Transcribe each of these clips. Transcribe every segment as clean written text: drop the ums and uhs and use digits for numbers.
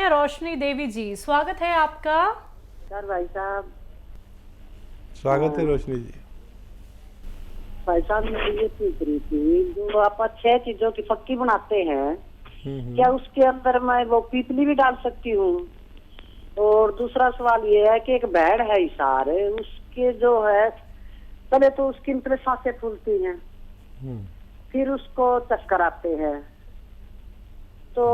हैं रोशनी देवी जी, स्वागत है आपका। सर भाई साहब, स्वागत है रोशनी जी। भाई साहब मैं ये पूछ रही थी, जो आप 6 चीजों की फक्की बनाते हैं, क्या उसके अंदर मैं वो पीपली भी डाल सकती हूँ? और दूसरा सवाल ये है कि एक भेड़ है इशार, उसके जो है पहले तो उसकी मतलब सांसें फूलती हैं, फिर उसको चक्कर आते हैं, तो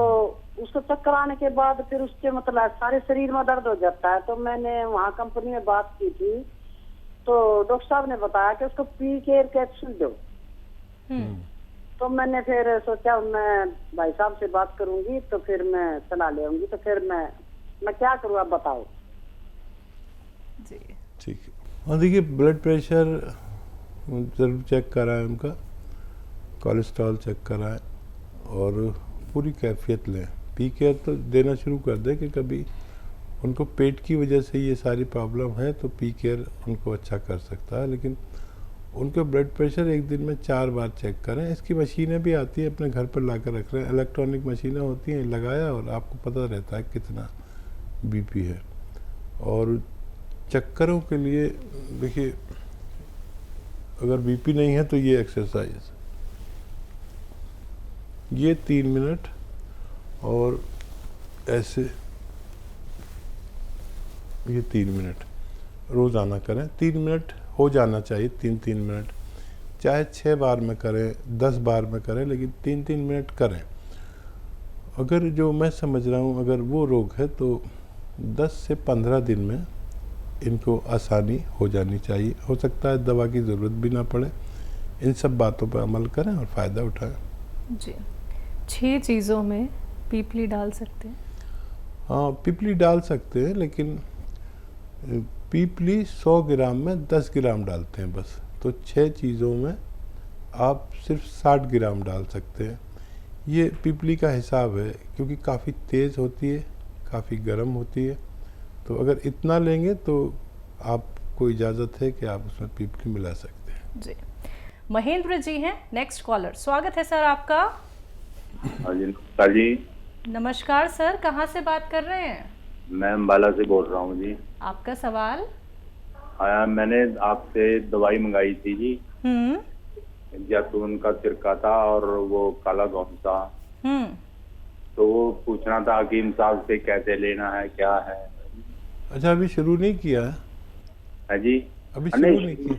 उसको चक्कर आने के बाद फिर उसके मतलब सारे शरीर में दर्द हो जाता है। तो मैंने वहाँ कंपनी में बात की थी, तो डॉक्टर साहब ने बताया कि उसको पी केयर कैप्सूल दो। तो मैंने फिर सोचा मैं भाई साहब से बात करूंगी तो फिर मैं सलाह ले आऊंगी। तो फिर मैं क्या करूँ, आप बताओ जी। ठीक है। और देखिए, ब्लड प्रेशर ज़रूर चेक कराएं, उनका कोलेस्ट्रॉल चेक कराएं और पूरी कैफियत लें। पी केयर तो देना शुरू कर दें कि कभी उनको पेट की वजह से ये सारी प्रॉब्लम है तो पी केयर उनको अच्छा कर सकता है, लेकिन उनका ब्लड प्रेशर एक दिन में 4 बार चेक करें। इसकी मशीनें भी आती है, अपने घर पर ला कर रख रहे हैं, इलेक्ट्रॉनिक मशीनें होती हैं, लगाया और आपको पता रहता है कितना बीपी है। और चक्करों के लिए देखिए, अगर बीपी नहीं है तो ये एक्सरसाइज, ये 3 मिनट और ऐसे ये 3 मिनट रोज़ाना करें। 3 मिनट हो जाना चाहिए, 3-3 मिनट, चाहे 6 बार में करें 10 बार में करें, लेकिन 3-3 मिनट करें। अगर जो मैं समझ रहा हूँ अगर वो रोग है तो 10 से 15 दिन में इनको आसानी हो जानी चाहिए। हो सकता है दवा की ज़रूरत भी ना पड़े। इन सब बातों पर अमल करें और फ़ायदा उठाएं। जी, 6 चीज़ों में पीपली डाल सकते हैं? हाँ, पीपली डाल सकते हैं, लेकिन पीपली 100 ग्राम में 10 ग्राम डालते हैं बस। तो 6 चीज़ों में आप सिर्फ 60 ग्राम डाल सकते हैं। ये पीपली का हिसाब है, क्योंकि काफ़ी तेज़ होती है, काफ़ी गर्म होती है। तो अगर इतना लेंगे तो आपको इजाज़त है कि आप उसमें पीपली मिला सकते हैं। जी। महेंद्र जी हैं नेक्स्ट कॉलर, स्वागत है सर आपका। हाँ जी, नमस्कार जी। नमस्कार सर, कहाँ से बात कर रहे हैं? मैं अम्बाला से बोल रहा हूँ जी। आपका सवाल? हाँ, मैंने आपसे दवाई मंगाई थी जी, जैतून का सिरका था और वो काला घोंस था। तो वो पूछना था कि हिसाब से कैसे लेना है, क्या है। अच्छा, अभी शुरू नहीं किया है? है जी, अभी शुरू नहीं किया?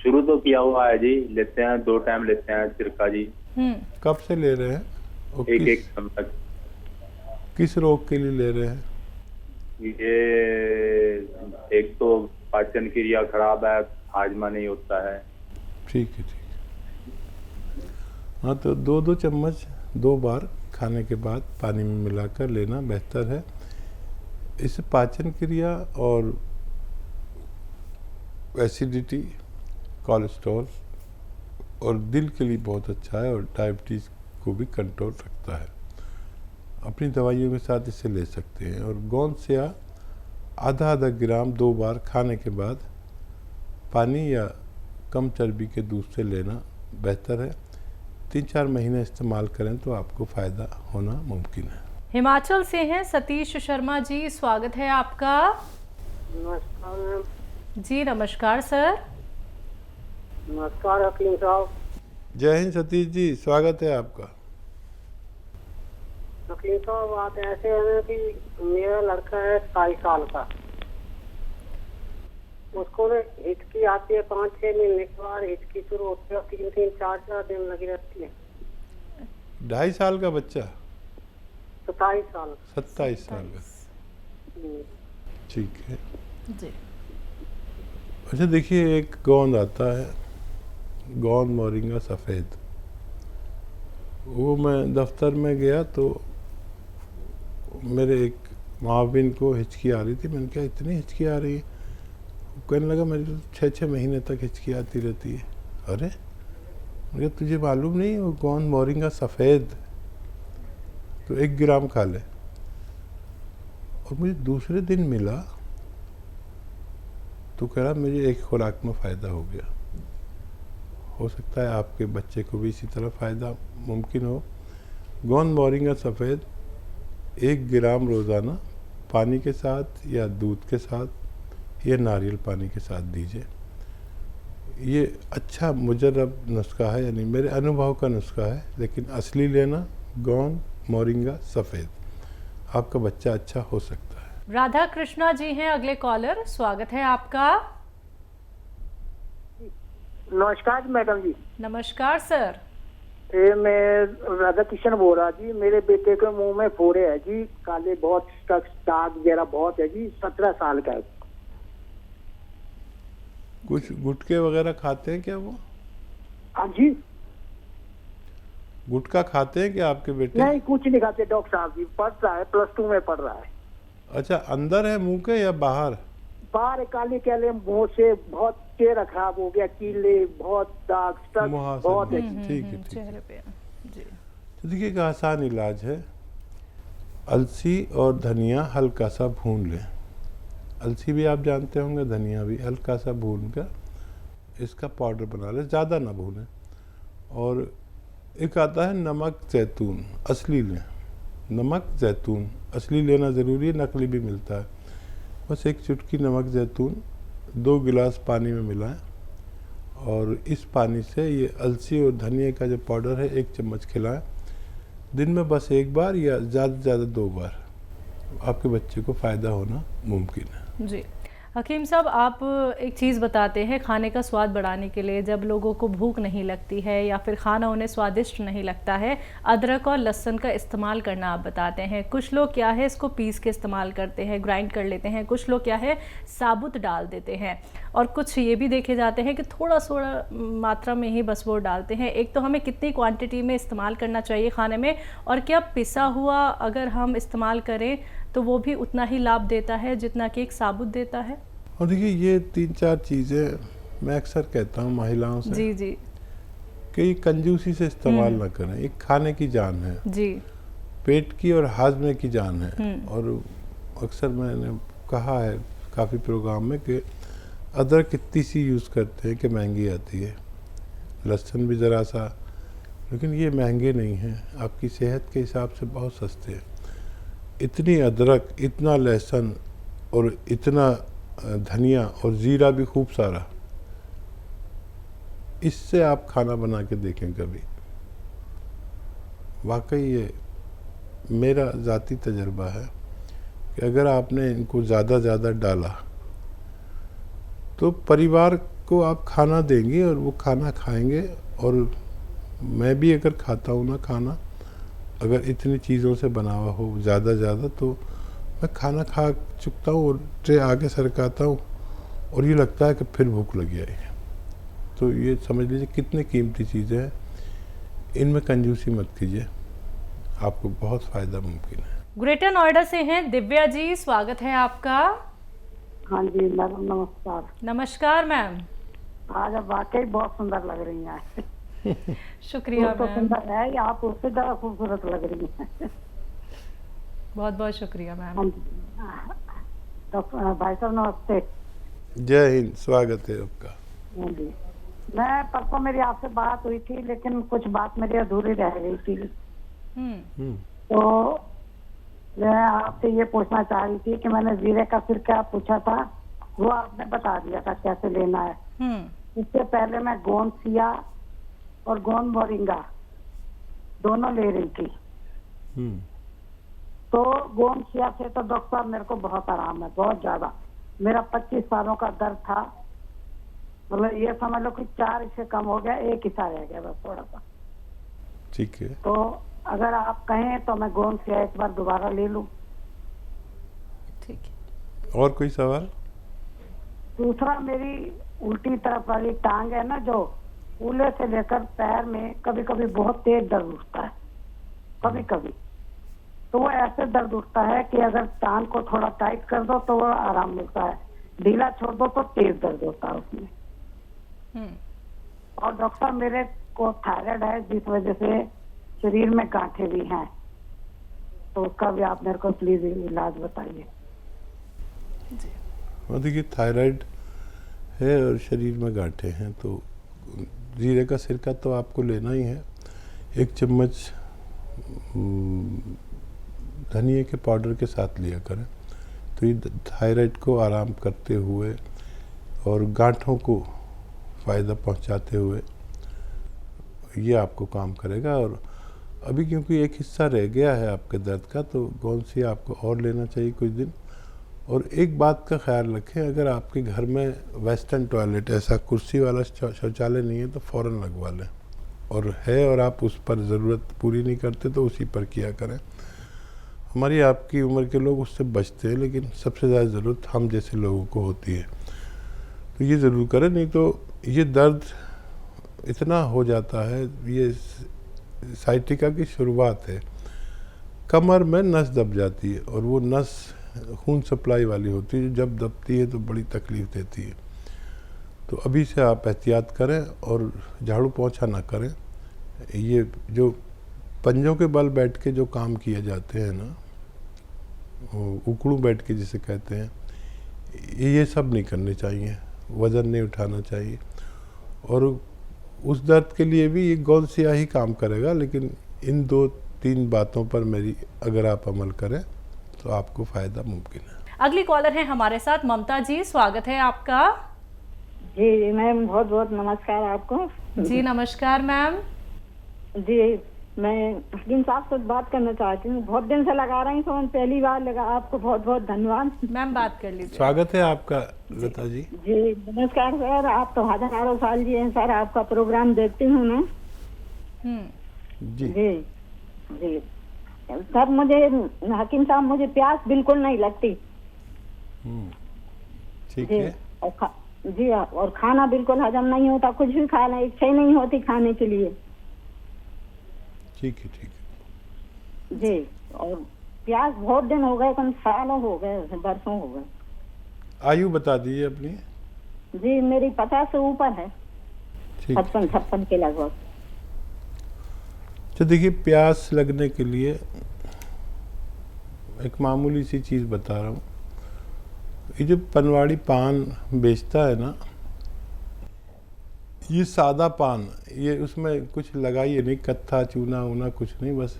शुरू तो किया हुआ है जी। लेते हैं, 2 टाइम लेते हैं सिरका जी। कब से ले रहे हैं? और एक चम्मच। किस रोग के लिए ले रहे हैं? ये एक तो पाचन क्रिया खराब है, हाजमा नहीं होता है। ठीक है, ठीक है। हाँ, तो 2-2 चम्मच 2 बार खाने के बाद पानी में मिलाकर लेना बेहतर है। इससे पाचन क्रिया और एसिडिटी, कोलेस्ट्रॉल और दिल के लिए बहुत अच्छा है, और डायबिटीज़ को भी कंट्रोल रखता है। अपनी दवाइयों के साथ इसे ले सकते हैं। और गोंद या आधा ग्राम 2 बार खाने के बाद पानी या कम चर्बी के दूध से लेना बेहतर है। 3-4 महीने इस्तेमाल करें तो आपको फ़ायदा होना मुमकिन है। हिमाचल से हैं सतीश शर्मा जी, स्वागत है आपका। नमस्कार जी नमस्कार सर। नमस्कार अखिल साहब। जय हिंद सतीश जी, स्वागत है आपका। अखिल साहब, बात ऐसे है कि मेरा लड़का है 27 साल का, उसको ना हिचकी आती है 5-6 महीने के बाद हिचकी शुरू होती है, 3-3, 4-4 दिन लगी रहती है। 2.5 साल का बच्चा? 27 साल। 27 साल का, ठीक है जी। अच्छा, देखिए, एक गोंद आता है, गोंद मोरिंगा सफ़ेद। वो मैं दफ्तर में गया तो मेरे एक माविन को हिचकी आ रही थी। मैंने कहा, इतनी हिचकी आ रही है? कहने लगा, मेरी तो 6-6 महीने तक हिचकी आती रहती है। अरे, मुझे तुझे मालूम नहीं वो गोंद मोरिंगा सफ़ेद, तो 1 ग्राम खा ले। और मुझे दूसरे दिन मिला तो कह रहा मुझे एक खुराक में फ़ायदा हो गया। हो सकता है आपके बच्चे को भी इसी तरह फ़ायदा मुमकिन हो। गोंद मोरिंगा सफ़ेद 1 ग्राम रोज़ाना पानी के साथ या दूध के साथ या नारियल पानी के साथ दीजिए। ये अच्छा मुजर्रब नुस्खा है, यानी मेरे अनुभव का नुस्खा है, लेकिन असली लेना गोंद, मोरिंगा, सफ़ेद, आपका बच्चा अच्छा हो सकता है। राधा कृष्णा जी हैं अगले कॉलर, स्वागत है आपका। नमस्कार मैडम जी। नमस्कार सर। मैं राधा किशन बोल रहा जी। मेरे बेटे के मुंह में फोड़े है जी, काले बहुत, दाग वगैरह बहुत है जी। 17 साल का है। कुछ गुटके वगैरह खाते हैं क्या वो? हाँ जी। गुटखा खाते हैं क्या आपके बेटे? नहीं, कुछ नहीं खाते डॉक्टर साहब जी। पढ़ रहा है, +2 में पढ़ रहा है। अच्छा, अंदर है मुंह के या बाहर? बाहर काले काले मुंह से, बहुत चेहरा खराब हो गया, कीले, बहुत दाग, बहुत है। ठीक है, ठीक चेहरे है। पे जी। तो देखिए, एक आसान इलाज है। अलसी और धनिया हल्का सा भून लें। अलसी भी आप जानते होंगे, धनिया भी हल्का सा भून कर इसका पाउडर बना लें, ज़्यादा ना भूनें। और एक आता है नमक जैतून, असली लें। नमक जैतून असली लेना ज़रूरी है, नकली भी मिलता है। बस 1 चुटकी नमक जैतून 2 गिलास पानी में मिलाएं और इस पानी से ये अलसी और धनिया का जो पाउडर है 1 चम्मच खिलाएं। दिन में बस 1 बार या ज़्यादा से ज़्यादा 2 बार, आपके बच्चे को फ़ायदा होना मुमकिन है। जी हकीम साहब, आप एक चीज़ बताते हैं खाने का स्वाद बढ़ाने के लिए, जब लोगों को भूख नहीं लगती है या फिर खाना उन्हें स्वादिष्ट नहीं लगता है, अदरक और लहसुन का इस्तेमाल करना आप बताते हैं। कुछ लोग क्या है इसको पीस के इस्तेमाल करते हैं, ग्राइंड कर लेते हैं, कुछ लोग क्या है साबुत डाल देते हैं, और कुछ ये भी देखे जाते हैं कि थोड़ा थोड़ा मात्रा में ही बस वो डालते हैं। एक तो हमें कितनी क्वांटिटी में इस्तेमाल करना चाहिए खाने में, और क्या पिसा हुआ अगर हम इस्तेमाल करें तो वो भी उतना ही लाभ देता है जितना कि एक साबुत देता है? और देखिए, ये 3-4 चीज़ें मैं अक्सर कहता हूँ महिलाओं से जी जी कि कंजूसी से इस्तेमाल ना करें। एक खाने की जान है जी, पेट की और हाजमे की जान है। और अक्सर मैंने कहा है काफ़ी प्रोग्राम में कि अदरक इतनी सी यूज़ करते हैं कि महंगी आती है, लहसुन भी ज़रा सा, लेकिन ये महंगे नहीं हैं, आपकी सेहत के हिसाब से बहुत सस्ते हैं। इतनी अदरक, इतना लहसुन और इतना धनिया और ज़ीरा भी खूब सारा, इससे आप खाना बना के देखें कभी। वाकई ये मेरा ज़ाती तजर्बा है कि अगर आपने इनको ज़्यादा डाला तो परिवार को आप खाना देंगे और वो खाना खाएंगे। और मैं भी अगर खाता हूँ ना खाना, अगर इतनी चीज़ों से बना हुआ हो ज़्यादा, तो मैं खाना खा चुकता हूँ और ट्रे आगे सरकाता हूँ और ये लगता है कि फिर भूख लगी आई है। तो ये समझ लीजिए कितनी कीमती चीज़ें हैं, इनमें कंजूसी मत कीजिए, आपको बहुत फ़ायदा मुमकिन है। ग्रेटर नोएडा से हैं दिव्या जी, स्वागत है आपका। हाँ जी मैडम, नमस्कार। नमस्कार मैम। आज आप वाकई बहुत सुंदर लग रही हैं। शुक्रिया तो मैम, सुंदर है या आप उससे ज़्यादा खूबसूरत लग रही हैं। बहुत बहुत शुक्रिया मैम। हाँ जी। डॉक्टर भाई साहब नमस्ते। जय हिंद, स्वागत है आपका। हाँ जी, मैं परसों मेरी आपसे बात हुई थी, लेकिन कुछ बात मेरी अधूरी रह गई थी। तो मैं आपसे ये पूछना चाह रही थी कि मैंने जीरे का सिरका पूछा था, वो आपने बता दिया था कैसे लेना है। इससे पहले मैं गोंद सिया और गोंद मोरिंगा दोनों ले रही थी। तो गोंद सिया से तो डॉक्टर साहब मेरे को बहुत आराम है, बहुत ज्यादा। मेरा 25 सालों का दर्द था, मतलब ये समझ लो कि 4 इससे कम हो गया, 1 हिस्सा रह गया बस थोड़ा सा। ठीक है। तो अगर आप कहें तो मैं गोंद सिया एक बार दोबारा ले लूं। ठीक है। और कोई सवाल? दूसरा, मेरी उल्टी तरफ वाली टांग है ना, जो कूल्हे से लेकर पैर में कभी कभी बहुत तेज दर्द उठता है, कभी कभी तो वो ऐसे दर्द उठता है कि अगर टांग को थोड़ा टाइट कर दो तो वो आराम मिलता है, ढीला छोड़ दो तो तेज दर्द होता है उसमें। और डॉक्टर मेरे को थायराइड है, जिस वजह से शरीर में गांठें भी हैं, तो उसका भी आप मेरे को प्लीज इलाज बताइए। देखिए, थायराइड है और शरीर में गांठें हैं, तो जीरे का सिरका तो आपको लेना ही है। 1 चम्मच धनिए के पाउडर के साथ लिया करें। तो ये थायराइड को आराम करते हुए और गांठों को फ़ायदा पहुंचाते हुए ये आपको काम करेगा। और अभी क्योंकि एक हिस्सा रह गया है आपके दर्द का, तो गोंदसी आपको और लेना चाहिए कुछ दिन। और एक बात का ख्याल रखें, अगर आपके घर में वेस्टर्न टॉयलेट, ऐसा कुर्सी वाला शौचालय नहीं है तो फ़ौरन लगवा लें, और है और आप उस पर ज़रूरत पूरी नहीं करते तो उसी पर किया करें। हमारी आपकी उम्र के लोग उससे बचते हैं, लेकिन सबसे ज़्यादा ज़रूरत हम जैसे लोगों को होती है, तो ये ज़रूर करें, नहीं तो ये दर्द इतना हो जाता है। ये साइटिका की शुरुआत है। कमर में नस दब जाती है और वो नस खून सप्लाई वाली होती है, जब दबती है तो बड़ी तकलीफ़ देती है। तो अभी से आप एहतियात करें और झाड़ू पोंछा ना करें। ये जो पंजों के बल बैठ के जो काम किए जाते हैं ना, उकड़ू बैठ के जिसे कहते हैं, ये सब नहीं करने चाहिए, वज़न नहीं उठाना चाहिए। और उस दर्द के लिए भी ये गोंदसिया ही काम करेगा, लेकिन इन 2-3 बातों पर मेरी अगर आप अमल करें तो आपको फ़ायदा मुमकिन है। अगली कॉलर है हमारे साथ ममता जी, स्वागत है आपका। जी मैम, बहुत बहुत नमस्कार आपको। जी नमस्कार मैम। जी, मैं हकीम साहब से बात करना चाहती हूँ, बहुत दिन से लगा रही हूँ, पहली बार लगा। आपको बहुत बहुत धन्यवाद। मैम बात कर लीजिए। स्वागत है आपका लता जी। जी नमस्कार सर, आप तो हजारों साल जी हैं सर, आपका प्रोग्राम देखती हूँ मैं। जी जी जी सर, मुझे हकीम साहब, मुझे प्यास बिल्कुल नहीं लगती। ठीक जी, है। और खाना बिल्कुल हजम नहीं होता, कुछ भी खाना इच्छा ही नहीं होती खाने के लिए। ठीक है। जी, और प्यास बहुत दिन हो गए, कम सालों हो गए, बरसों हो गए। आयु बता दीजिए अपनी। जी मेरी 50 से ऊपर है, ठीक। 56 के लगभग। तो देखिए, प्यास लगने के लिए एक मामूली सी चीज़ बता रहा हूँ। ये जो पनवाड़ी पान बेचता है ना, ये सादा पान, ये उसमें कुछ लगाइए नहीं, कत्था चूना वूना कुछ नहीं, बस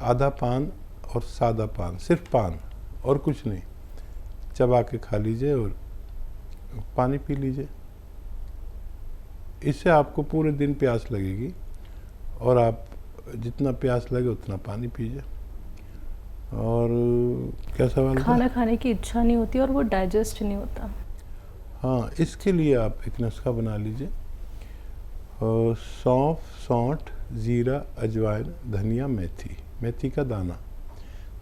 आधा पान और सादा पान, सिर्फ पान और कुछ नहीं, चबा के खा लीजिए और पानी पी लीजिए। इससे आपको पूरे दिन प्यास लगेगी और आप जितना प्यास लगे उतना पानी पीजिए। और क्या सवाल? खाना खाने की इच्छा नहीं होती और वो डाइजेस्ट नहीं होता। हाँ, इसके लिए आप एक नुस्खा बना लीजिए। सौंफ, सौंठ, ज़ीरा, अजवाइन, धनिया, मेथी का दाना।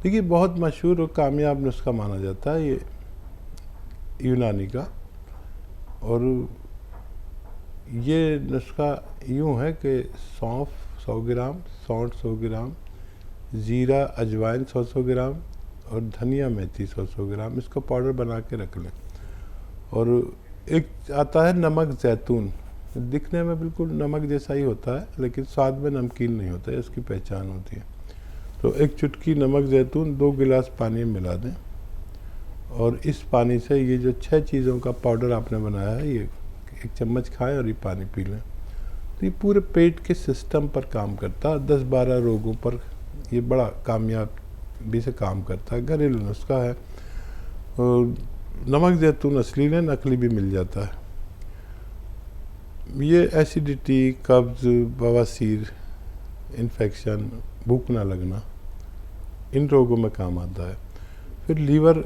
देखिए, बहुत मशहूर और कामयाब नुस्खा माना जाता है ये यूनानी का। और ये नुस्खा यूँ है कि सौंफ 100 ग्राम, सौंठ 100 ग्राम, ज़ीरा अजवाइन 100 ग्राम और धनिया मेथी 100 ग्राम, इसको पाउडर बना के रख लें। और एक आता है नमक ज़ैतून, दिखने में बिल्कुल नमक जैसा ही होता है, लेकिन स्वाद में नमकीन नहीं होता है, इसकी पहचान होती है। तो एक चुटकी नमक ज़ैतून 2 गिलास पानी में मिला दें और इस पानी से ये जो 6 चीज़ों का पाउडर आपने बनाया है, ये 1 चम्मच खाएं और ये पानी पी लें। तो ये पूरे पेट के सिस्टम पर काम करता है, 10-12 रोगों पर ये बड़ा कामयाबी से काम करता है। घरेलू नुस्खा है। और नमक ज़ैतून असली ने, नकली भी मिल जाता है। ये एसिडिटी, कब्ज़, बवासीर, इन्फेक्शन, भूख ना लगना, इन रोगों में काम आता है। फिर लीवर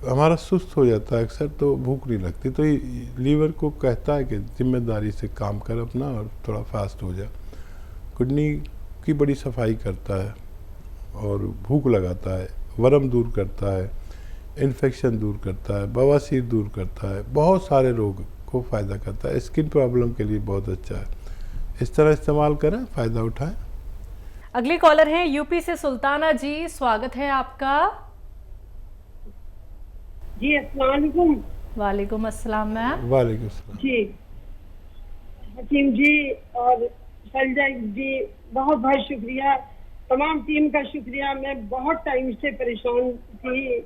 हमारा सुस्त हो जाता है अक्सर, तो भूख नहीं लगती, तो ये लीवर को कहता है कि जिम्मेदारी से काम कर अपना और थोड़ा फास्ट हो जा। किडनी की बड़ी सफाई करता है और भूख लगाता है, वरम दूर करता है, इन्फेक्शन दूर करता है, बवासीर दूर करता है, बहुत सारे रोग को फ़ायदा करता है। स्किन प्रॉब्लम के लिए बहुत अच्छा है। इस तरह इस्तेमाल करें, फ़ायदा उठाएं। अगली कॉलर हैं यूपी से सुल्ताना जी, स्वागत है आपका। जी अस्सलाम वालेकुम। वालेकुम अस्सलाम मैम। वालेकुम अस्सलाम। जी हकीम जी और सलजा जी, बहुत बहुत शुक्रिया, तमाम टीम का शुक्रिया। मैं बहुत टाइम से परेशान थी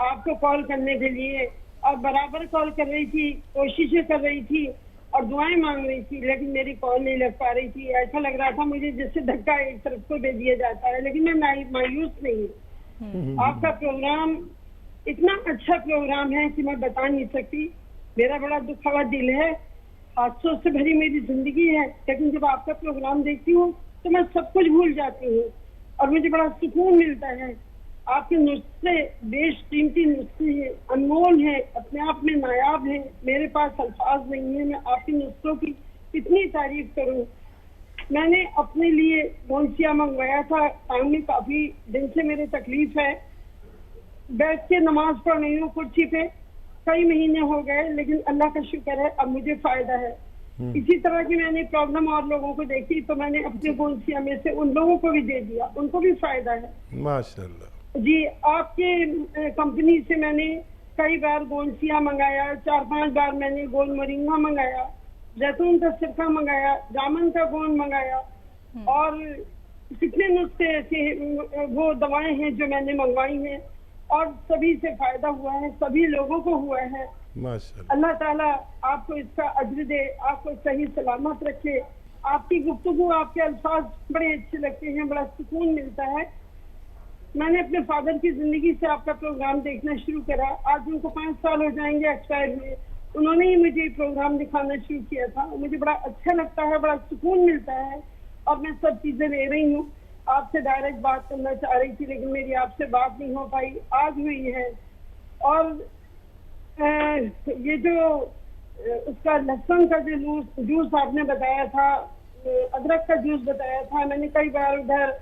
आपको कॉल करने के लिए और बराबर कॉल कर रही थी, कोशिशें कर रही थी, और दुआएं मांग रही थी, लेकिन मेरी कॉल नहीं लग पा रही थी। ऐसा लग रहा था मुझे जैसे धक्का एक तरफ को दे दिया जाता है, लेकिन मैं मायूस नहीं हूँ। आपका प्रोग्राम इतना अच्छा प्रोग्राम है कि मैं बता नहीं सकती। मेरा बड़ा दुखा हुआ दिल है, हादसों से भरी मेरी जिंदगी है, लेकिन जब आपका प्रोग्राम देखती हूँ तो मैं सब कुछ भूल जाती हूँ और मुझे बड़ा सुकून मिलता है। आपके नुस्खे बेशकीमती नुस्खे हैं, अनमोल हैं, अपने आप में नायाब हैं। मेरे पास अल्फाज नहीं है, मैं आपके नुस्खों की कितनी तारीफ करूं। मैंने अपने लिए गोंसिया मंगवाया था, टांग में काफी दिन से मेरे तकलीफ है, बैठ के नमाज पढ़ रही हूँ कुर्सी पे, कई महीने हो गए, लेकिन अल्लाह का शुक्र है अब मुझे फायदा है। इसी तरह की मैंने प्रॉब्लम और लोगों को देखी तो मैंने अपने गोंसिया में से उन लोगों को भी दे दिया, उनको भी फायदा है। माशाल्लाह जी, आपके कंपनी से मैंने कई बार गोंसिया मंगाया, 4-5 बार मैंने गोल मोरिंगा मंगाया, जैतून का सिरका मंगाया, जामुन का गोंद मंगाया और कितने नुस्खे ऐसे वो दवाएं हैं जो मैंने मंगवाई हैं और सभी से फायदा हुआ है, सभी लोगों को हुआ है। माशाल्लाह। अल्लाह ताला आपको इसका अज्र दे, आपको सही सलामत रखे। आपकी गुफ्तगू, आपके अल्फाज बड़े अच्छे लगते हैं, बड़ा सुकून मिलता है। मैंने अपने फादर की जिंदगी से आपका प्रोग्राम देखना शुरू करा, आज उनको 5 साल हो जाएंगे एक्सपायर हुए। उन्होंने ही मुझे प्रोग्राम दिखाना शुरू किया था, मुझे बड़ा अच्छा लगता है, बड़ा सुकून मिलता है और मैं सब चीजें ले रही हूँ। आपसे डायरेक्ट बात करना चाह रही थी लेकिन मेरी आपसे बात नहीं हो पाई, आज हुई है। और ये जो उसका लहसुन का जो जूस आपने बताया था, अदरक का जूस बताया था, मैंने कई बार उधर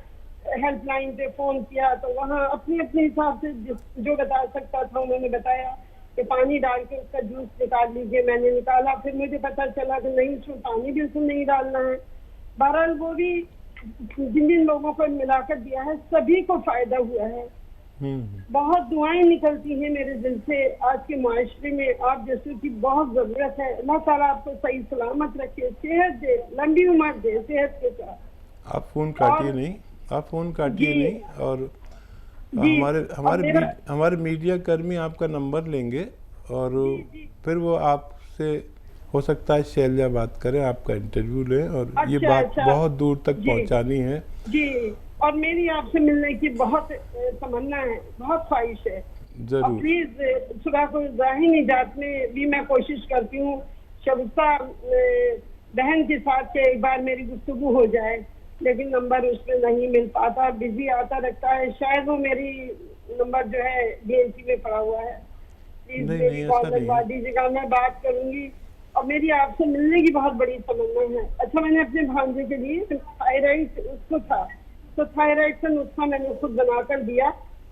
हेल्पलाइन पे फोन किया तो वहाँ अपने अपने हिसाब से जो बता सकता था उन्होंने बताया कि पानी डाल के उसका जूस निकाल लीजिए। मैंने निकाला, फिर मुझे पता चला कि नहीं, उसमें पानी बिल्कुल नहीं डालना है। बहरहाल वो भी जिन जिन लोगों को मिलाकर दिया है सभी को फायदा हुआ है। बहुत दुआएं निकलती हैं मेरे दिल से आज के माशरे में, आप जैसे की बहुत जरूरत है। अल्लाह ताला आपको सही सलामत रखे, सेहत दे, लंबी उम्र दे सेहत के साथ। आप फोन काटिए नहीं, आप फोन काटिए नहीं। और हमारे मीडिया कर्मी आपका नंबर लेंगे और फिर वो आपसे हो सकता है शैल्या बात करें, आपका इंटरव्यू लें और ये बात बहुत दूर तक पहुंचानी है। जी, और मेरी आपसे मिलने की बहुत तमन्ना है, बहुत ख्वाहिश है। जरूर। प्लीज सुबह को ज़ाहिर निजात में भी मैं कोशिश करती हूँ शगुफ्ता बहन के साथ के एक बार मेरी गुफ्तगू हो जाए, लेकिन नंबर उसमें नहीं मिल पाता, बिजी आता रहता है। शायद वो मेरी नंबर जो है DNC में पड़ा हुआ है। प्लीज मेरी कॉल लगवा दीजिएगा, मैं बात करूंगी। और मेरी आपसे मिलने की बहुत बड़ी तमन्ना है। अच्छा, मैंने अपने भांजे के लिए थायराइड उसको था तो थायराइड का नुस्खा मैंने खुद बनाकर दिया।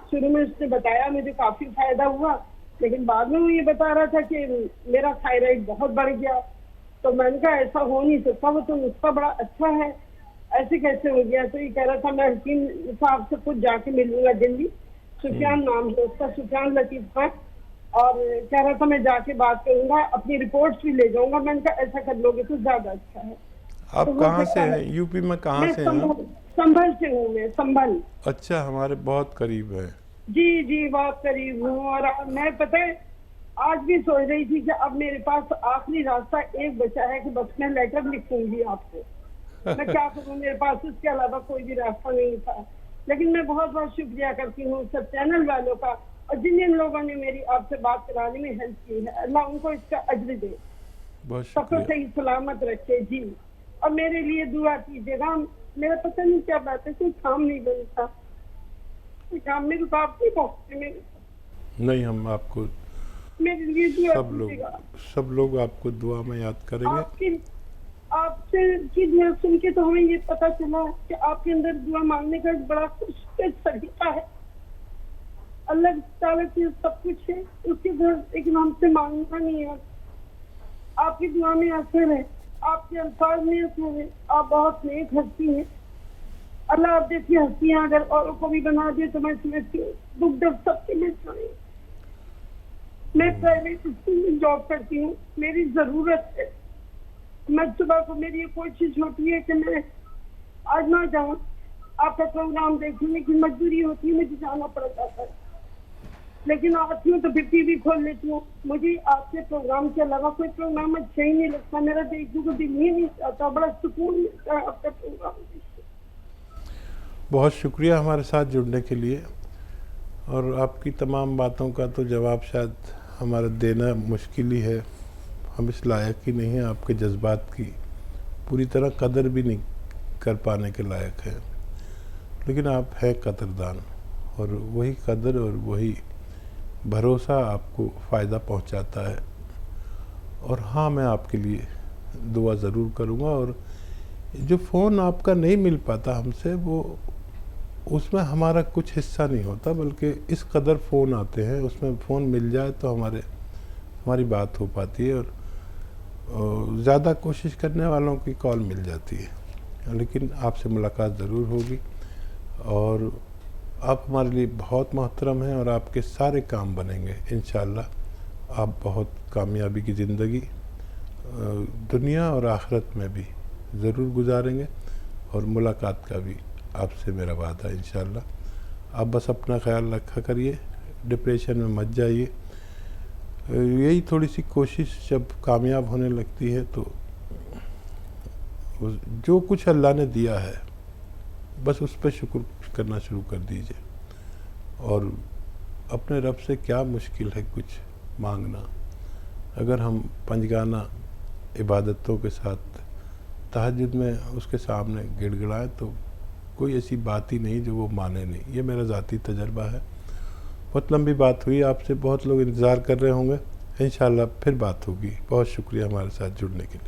शुरू में उसने बताया, मुझे काफी फायदा हुआ, लेकिन बाद में वो ये बता रहा था कि मेरा थायराइड बहुत बढ़ गया। तो मैंने कहा ऐसा हो नहीं सकता, वो तो नुस्खा बड़ा अच्छा है, ऐसे कैसे हो गया। तो ये कह रहा था मैं हकीम साहब से खुद जाके मिलूंगा दिल्ली, सुफियान नाम है उसका, सुफियान लतीफ खान, और कह रहा था मैं जाके बात करूंगा, अपनी रिपोर्ट्स भी ले जाऊंगा। मैंने कहा ऐसा कर लोगे तो ज्यादा अच्छा है। आप तो कहाँ से हैं? यूपी में कहाँ से हैं? संभल से हूँ मैं, संभल। अच्छा, हमारे बहुत करीब है। जी जी, बहुत करीब हूँ। और मैं पता है आज भी सोच रही थी कि अब मेरे पास आखिरी रास्ता एक बचा है कि बस मैं लेटर लिखूंगी आपको। मैं क्या करूँ, मेरे पास उसके अलावा कोई भी रास्ता नहीं था। लेकिन मैं बहुत बहुत शुक्रिया करती हूँ सब चैनल वालों का और जिन जिन लोगों ने मेरी आपसे बात कराने में हेल्प की है। अल्लाह उनको इसका अज्र दे, सबको सही सलामत रखे। जी, और मेरे लिए दुआ कीजिएगा। मेरा पता नहीं क्या बात है, कोई काम नहीं बनता, काम में रुकावट नहीं पहुँचती मेरे। नहीं, हम आपको मेरे लिए दुआ सब लोग आपको दुआ में याद करेंगे। आपसे की दुआ सुन के तो हमें ये पता चला कि आपके अंदर दुआ मांगने का एक बड़ा खुशकिस्मत तरीका है। अल्लाह ताला की सब कुछ है, उसके घर लेकिन हमसे मांगना नहीं है। आपकी दुआ में असर है, आपके अल्फाज में असर है, आप बहुत नेक हस्ती हैं। अल्लाह आप जैसी हस्तियाँ अगर औरों को भी बना दे तो मैं समझती हूँ दुख दर्द सबके लिए छोड़े। मैं प्राइवेट स्कूल में जॉब करती हूँ, मेरी जरूरत है। मैं सुबह को मेरी ये कोशिश होती है कि मैं आज ना जाऊँ आपका प्रोग्राम देखने की मजबूरी होती है, मुझे जाना पड़ जाता है। लेकिन आती हूँ तो फिर टीवी खोल लेती हूँ। मुझे आपके प्रोग्राम के अलावा कोई प्रोग्राम अच्छा ही नहीं लगता, मेरा देखने को दिल ही नहीं चाहता, बड़ा सुकून मिलता है आपका प्रोग्राम। बहुत शुक्रिया हमारे साथ जुड़ने के लिए, और आपकी तमाम बातों का तो जवाब शायद हमारा देना मुश्किल ही है। हम इस लायक ही नहीं हैं, आपके जज्बात की पूरी तरह कदर भी नहीं कर पाने के लायक हैं, लेकिन आप हैं कदरदान, और वही कदर और वही भरोसा आपको फ़ायदा पहुंचाता है। और हाँ, मैं आपके लिए दुआ ज़रूर करूँगा। और जो फ़ोन आपका नहीं मिल पाता हमसे, वो उसमें हमारा कुछ हिस्सा नहीं होता, बल्कि इस कदर फ़ोन आते हैं, उसमें फ़ोन मिल जाए तो हमारी बात हो पाती है, और ज़्यादा कोशिश करने वालों की कॉल मिल जाती है। लेकिन आपसे मुलाकात ज़रूर होगी, और आप हमारे लिए बहुत मोहतरम हैं, और आपके सारे काम बनेंगे इंशाअल्लाह। आप बहुत कामयाबी की ज़िंदगी दुनिया और आखिरत में भी ज़रूर गुजारेंगे, और मुलाकात का भी आपसे मेरा वादा है इंशाअल्लाह। आप बस अपना ख्याल रखा करिए, डिप्रेशन में मत जाइए। यही थोड़ी सी कोशिश जब कामयाब होने लगती है तो जो कुछ अल्लाह ने दिया है बस उस पर शुक्र करना शुरू कर दीजिए। और अपने रब से क्या मुश्किल है कुछ मांगना, अगर हम पंजगाना इबादतों के साथ तहज्जुद में उसके सामने गिड़गिड़ाएं तो कोई ऐसी बात ही नहीं जो वो माने नहीं। ये मेरा ज़ाती तजर्बा है। बहुत लंबी बात हुई, आपसे बहुत लोग इंतज़ार कर रहे होंगे, इंशाअल्लाह फिर बात होगी। बहुत शुक्रिया हमारे साथ जुड़ने के लिए।